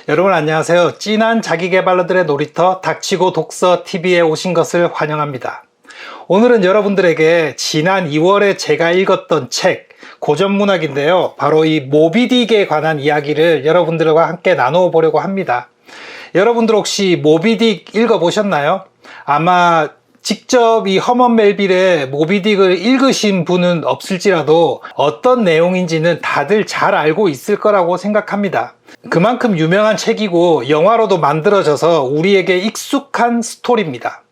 여러분 안녕하세요. 찐한 자기계발러들의 놀이터 닥치고 독서 TV에 오신 것을 환영합니다. 오늘은 여러분들에게 지난 2월에 제가 읽었던 책 고전문학인데요. 바로 이 모비딕에 관한 이야기를 여러분들과 함께 나누어 보려고 합니다. 여러분들 혹시 모비딕 읽어보셨나요? 아마 직접 이 허먼 멜빌의 모비딕을 읽으신 분은 없을지라도 어떤 내용인지는 다들 잘 알고 있을 거라고 생각합니다. 그만큼 유명한 책이고 영화로도 만들어져서 우리에게 익숙한 스토리입니다.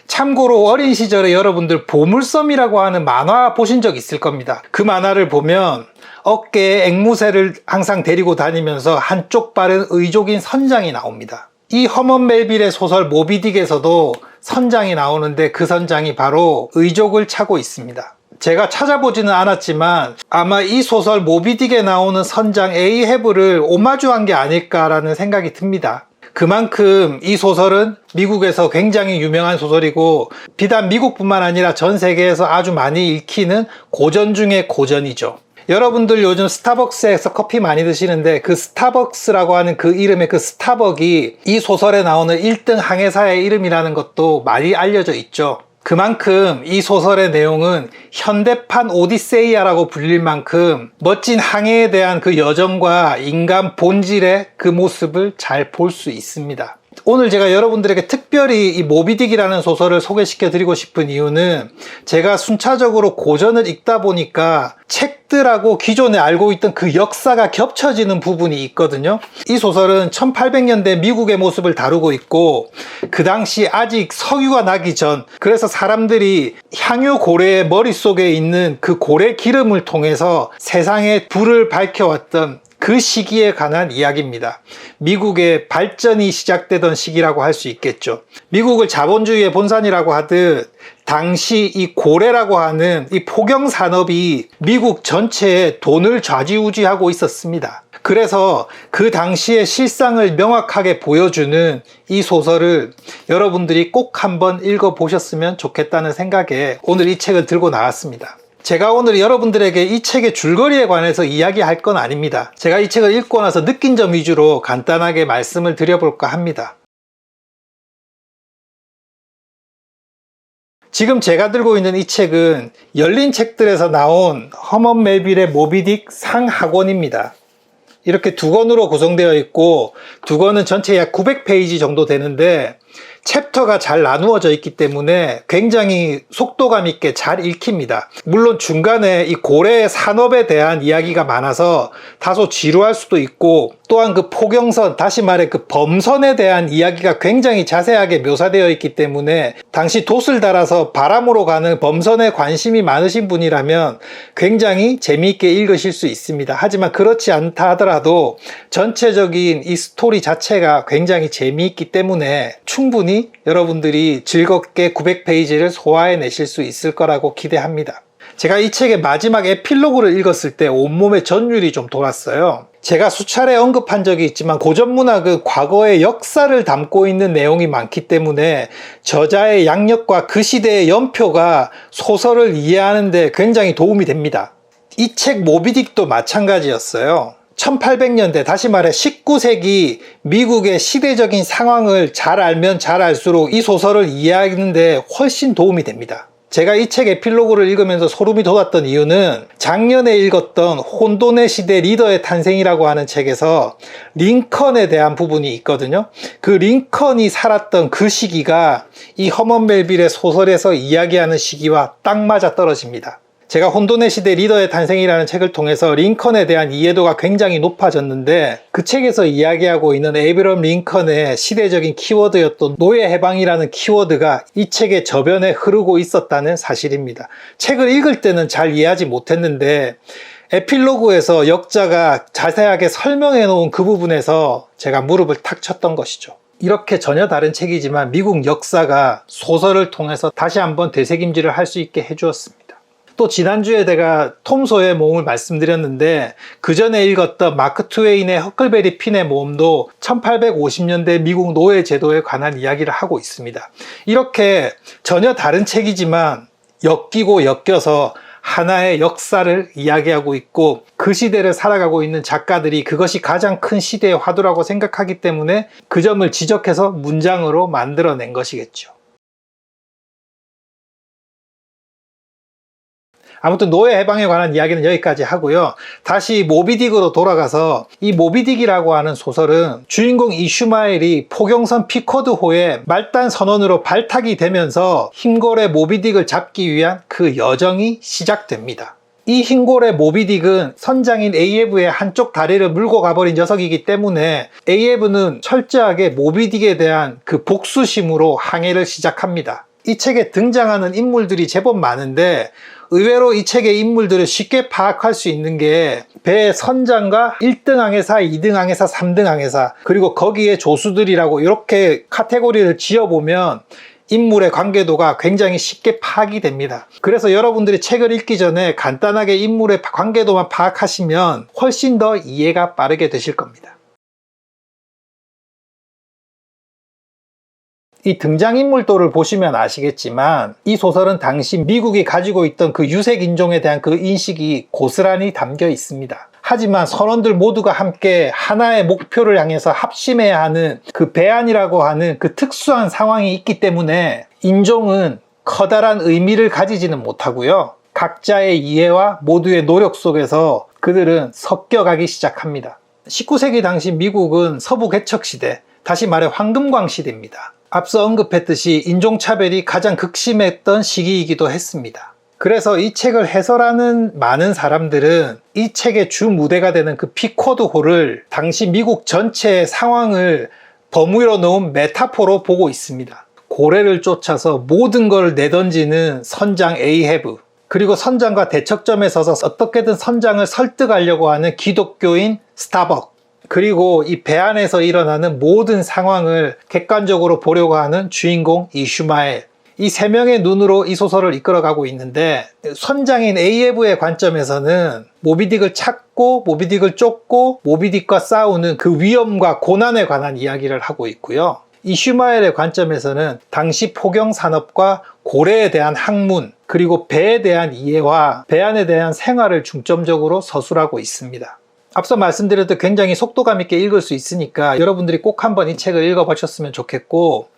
참고로 어린 시절에 여러분들 보물섬이라고 하는 만화 보신 적 있을 겁니다. 그 만화를 보면 어깨에 앵무새를 항상 데리고 다니면서 한쪽 발은 의족인 선장이 나옵니다. 이 허먼 멜빌의 소설 모비딕에서도 선장이 나오는데 그 선장이 바로 의족을 차고 있습니다. 제가 찾아보지는 않았지만 아마 이 소설 모비딕에 나오는 선장 에이헤브를 오마주한 게 아닐까라는 생각이 듭니다. 그만큼 이 소설은 미국에서 굉장히 유명한 소설이고 비단 미국뿐만 아니라 전 세계에서 아주 많이 읽히는 고전 중의 고전이죠. 여러분들 요즘 스타벅스에서 커피 많이 드시는데 그 스타벅스라고 하는 그 이름의 그 스타벅이 이 소설에 나오는 1등 항해사의 이름이라는 것도 많이 알려져 있죠. 그만큼 이 소설의 내용은 현대판 오디세이아라고 불릴 만큼 멋진 항해에 대한 그 여정과 인간 본질의 그 모습을 잘 볼 수 있습니다. 오늘 제가 여러분들에게 특별히 이 모비딕이라는 소설을 소개시켜 드리고 싶은 이유는 제가 순차적으로 고전을 읽다 보니까 책들하고 기존에 알고 있던 그 역사가 겹쳐지는 부분이 있거든요. 이 소설은 1800년대 미국의 모습을 다루고 있고 그 당시 아직 석유가 나기 전, 그래서 사람들이 향유 고래의 머릿속에 있는 그 고래 기름을 통해서 세상에 불을 밝혀왔던 그 시기에 관한 이야기입니다. 미국의 발전이 시작되던 시기라고 할 수 있겠죠. 미국을 자본주의의 본산이라고 하듯 당시 이 고래라고 하는 이 포경 산업이 미국 전체에 돈을 좌지우지하고 있었습니다. 그래서 그 당시의 실상을 명확하게 보여주는 이 소설을 여러분들이 꼭 한번 읽어보셨으면 좋겠다는 생각에 오늘 이 책을 들고 나왔습니다. 제가 오늘 여러분들에게 이 책의 줄거리에 관해서 이야기할 건 아닙니다. 제가 이 책을 읽고 나서 느낀 점 위주로 간단하게 말씀을 드려볼까 합니다. 지금 제가 들고 있는 이 책은 열린 책들에서 나온 허먼 멜빌의 모비딕 상하권입니다. 이렇게 두 권으로 구성되어 있고 두 권은 전체 약 900페이지 정도 되는데 챕터가 잘 나누어져 있기 때문에 굉장히 속도감 있게 잘 읽힙니다. 물론 중간에 이 고래 산업에 대한 이야기가 많아서 다소 지루할 수도 있고 또한 그 포경선, 다시 말해 그 범선에 대한 이야기가 굉장히 자세하게 묘사되어 있기 때문에 당시 돛을 달아서 바람으로 가는 범선에 관심이 많으신 분이라면 굉장히 재미있게 읽으실 수 있습니다. 하지만 그렇지 않다 하더라도 전체적인 이 스토리 자체가 굉장히 재미있기 때문에 충분히 여러분들이 즐겁게 900페이지를 소화해내실 수 있을 거라고 기대합니다. 제가 이 책의 마지막 에필로그를 읽었을 때 온몸에 전율이 좀 돌았어요. 제가 수차례 언급한 적이 있지만 고전문학은 과거의 역사를 담고 있는 내용이 많기 때문에 저자의 양력과 그 시대의 연표가 소설을 이해하는 데 굉장히 도움이 됩니다. 이 책 모비딕도 마찬가지였어요. 1800년대, 다시 말해 19세기 미국의 시대적인 상황을 잘 알면 잘 알수록 이 소설을 이해하는 데 훨씬 도움이 됩니다. 제가 이 책 에필로그를 읽으면서 소름이 돋았던 이유는 작년에 읽었던 혼돈의 시대 리더의 탄생이라고 하는 책에서 링컨에 대한 부분이 있거든요. 그 링컨이 살았던 그 시기가 이 허먼 멜빌의 소설에서 이야기하는 시기와 딱 맞아 떨어집니다. 제가 혼돈의 시대 리더의 탄생이라는 책을 통해서 링컨에 대한 이해도가 굉장히 높아졌는데 그 책에서 이야기하고 있는 에이브럼 링컨의 시대적인 키워드였던 노예 해방이라는 키워드가 이 책의 저변에 흐르고 있었다는 사실입니다. 책을 읽을 때는 잘 이해하지 못했는데 에필로그에서 역자가 자세하게 설명해 놓은 그 부분에서 제가 무릎을 탁 쳤던 것이죠. 이렇게 전혀 다른 책이지만 미국 역사가 소설을 통해서 다시 한번 되새김질을 할 수 있게 해주었습니다. 또 지난주에 제가 톰 소의 모험을 말씀드렸는데 그 전에 읽었던 마크 트웨인의 허클베리 핀의 모험도 1850년대 미국 노예 제도에 관한 이야기를 하고 있습니다. 이렇게 전혀 다른 책이지만 엮이고 엮여서 하나의 역사를 이야기하고 있고 그 시대를 살아가고 있는 작가들이 그것이 가장 큰 시대의 화두라고 생각하기 때문에 그 점을 지적해서 문장으로 만들어낸 것이겠죠. 아무튼 노예 해방에 관한 이야기는 여기까지 하고요. 다시 모비딕으로 돌아가서 이 모비딕이라고 하는 소설은 주인공 이슈마엘이 포경선 피코드호의 말단 선원으로 발탁이 되면서 흰골의 모비딕을 잡기 위한 그 여정이 시작됩니다. 이 흰골의 모비딕은 선장인 에이에브의 한쪽 다리를 물고 가버린 녀석이기 때문에 에이에브는 철저하게 모비딕에 대한 그 복수심으로 항해를 시작합니다. 이 책에 등장하는 인물들이 제법 많은데 의외로 이 책의 인물들을 쉽게 파악할 수 있는 게 배의 선장과 1등 항해사, 2등 항해사, 3등 항해사 그리고 거기에 조수들이라고 이렇게 카테고리를 지어보면 인물의 관계도가 굉장히 쉽게 파악이 됩니다. 그래서 여러분들이 책을 읽기 전에 간단하게 인물의 관계도만 파악하시면 훨씬 더 이해가 빠르게 되실 겁니다. 이 등장인물도를 보시면 아시겠지만 이 소설은 당시 미국이 가지고 있던 그 유색인종에 대한 그 인식이 고스란히 담겨 있습니다. 하지만 선원들 모두가 함께 하나의 목표를 향해서 합심해야 하는 그 배안이라고 하는 그 특수한 상황이 있기 때문에 인종은 커다란 의미를 가지지는 못하고요. 각자의 이해와 모두의 노력 속에서 그들은 섞여가기 시작합니다. 19세기 당시 미국은 서부 개척 시대, 다시 말해 황금광 시대입니다. 앞서 언급했듯이 인종차별이 가장 극심했던 시기이기도 했습니다. 그래서 이 책을 해설하는 많은 사람들은 이 책의 주 무대가 되는 그 피코드호를 당시 미국 전체의 상황을 버무려 놓은 메타포로 보고 있습니다. 고래를 쫓아서 모든 걸 내던지는 선장 에이헤브, 그리고 선장과 대척점에 서서 어떻게든 선장을 설득하려고 하는 기독교인 스타벅, 그리고 이 배 안에서 일어나는 모든 상황을 객관적으로 보려고 하는 주인공 이슈마엘, 이 세 명의 눈으로 이 소설을 이끌어가고 있는데 선장인 에이에브의 관점에서는 모비딕을 찾고 모비딕을 쫓고 모비딕과 싸우는 그 위험과 고난에 관한 이야기를 하고 있고요. 이슈마엘의 관점에서는 당시 포경 산업과 고래에 대한 학문 그리고 배에 대한 이해와 배 안에 대한 생활을 중점적으로 서술하고 있습니다. 앞서 말씀드렸듯 굉장히 속도감 있게 읽을 수 있으니까 여러분들이 꼭 한번 이 책을 읽어보셨으면 좋겠고,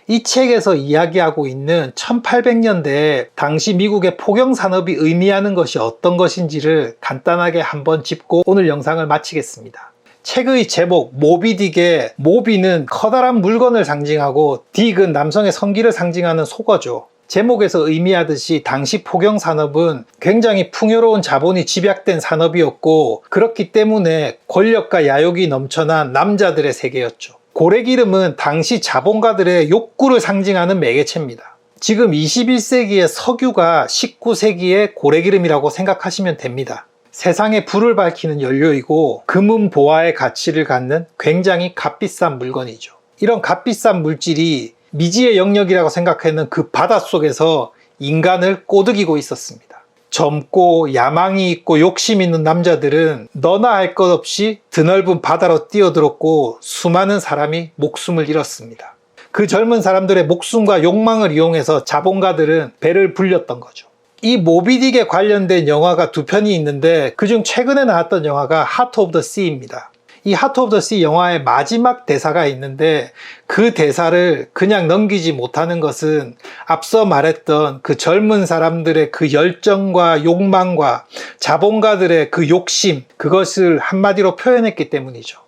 이 책에서 이야기하고 있는 1800년대 당시 미국의 포경산업이 의미하는 것이 어떤 것인지를 간단하게 한번 짚고 오늘 영상을 마치겠습니다. 책의 제목 모비딕의 모비는 커다란 물건을 상징하고 딕은 남성의 성기를 상징하는 속어죠. 제목에서 의미하듯이 당시 포경산업은 굉장히 풍요로운 자본이 집약된 산업이었고 그렇기 때문에 권력과 야욕이 넘쳐난 남자들의 세계였죠. 고래기름은 당시 자본가들의 욕구를 상징하는 매개체입니다. 지금 21세기의 석유가 19세기의 고래기름이라고 생각하시면 됩니다. 세상에 불을 밝히는 연료이고 금은 보화의 가치를 갖는 굉장히 값비싼 물건이죠. 이런 값비싼 물질이 미지의 영역이라고 생각하는 그 바닷속에서 인간을 꼬드기고 있었습니다. 젊고 야망이 있고 욕심 있는 남자들은 너나 할 것 없이 드넓은 바다로 뛰어들었고 수많은 사람이 목숨을 잃었습니다. 그 젊은 사람들의 목숨과 욕망을 이용해서 자본가들은 배를 불렸던 거죠. 이 모비딕에 관련된 영화가 두 편이 있는데 그중 최근에 나왔던 영화가 하트 오브 더 씨입니다. 이 하트 오브 더 씨 영화의 마지막 대사가 있는데 그 대사를 그냥 넘기지 못하는 것은 앞서 말했던 그 젊은 사람들의 그 열정과 욕망과 자본가들의 그 욕심, 그것을 한마디로 표현했기 때문이죠.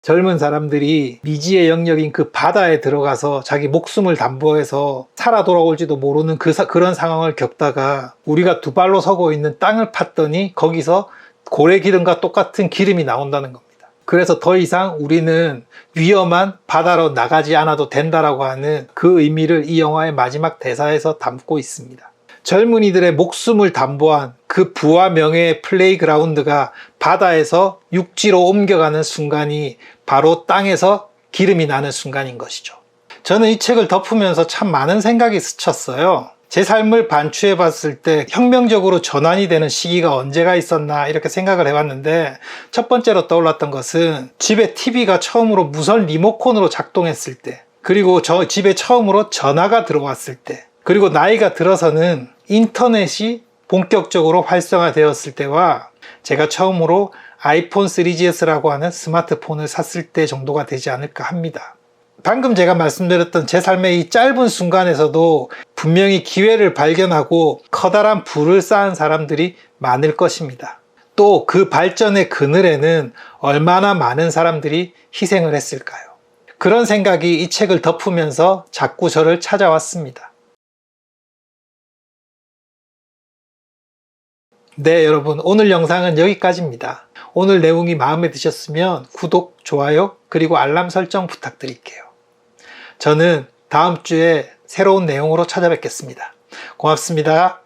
젊은 사람들이 미지의 영역인 그 바다에 들어가서 자기 목숨을 담보해서 살아 돌아올지도 모르는 그런 상황을 겪다가 우리가 두 발로 서고 있는 땅을 팠더니 거기서 고래기름과 똑같은 기름이 나온다는 겁니다. 그래서 더 이상 우리는 위험한 바다로 나가지 않아도 된다라고 하는 그 의미를 이 영화의 마지막 대사에서 담고 있습니다. 젊은이들의 목숨을 담보한 그 부와 명예의 플레이그라운드가 바다에서 육지로 옮겨가는 순간이 바로 땅에서 기름이 나는 순간인 것이죠. 저는 이 책을 덮으면서 참 많은 생각이 스쳤어요. 제 삶을 반추해 봤을 때 혁명적으로 전환이 되는 시기가 언제가 있었나 이렇게 생각을 해봤는데, 첫 번째로 떠올랐던 것은 집에 TV가 처음으로 무선 리모컨으로 작동했을 때, 그리고 저 집에 처음으로 전화가 들어왔을 때, 그리고 나이가 들어서는 인터넷이 본격적으로 활성화되었을 때와 제가 처음으로 아이폰 3GS라고 하는 스마트폰을 샀을 때 정도가 되지 않을까 합니다. 방금 제가 말씀드렸던 제 삶의 이 짧은 순간에서도 분명히 기회를 발견하고 커다란 부를 쌓은 사람들이 많을 것입니다. 또 그 발전의 그늘에는 얼마나 많은 사람들이 희생을 했을까요? 그런 생각이 이 책을 덮으면서 자꾸 저를 찾아왔습니다. 네, 여러분, 오늘 영상은 여기까지입니다. 오늘 내용이 마음에 드셨으면 구독, 좋아요, 그리고 알람 설정 부탁드릴게요. 저는 다음 주에 새로운 내용으로 찾아뵙겠습니다. 고맙습니다.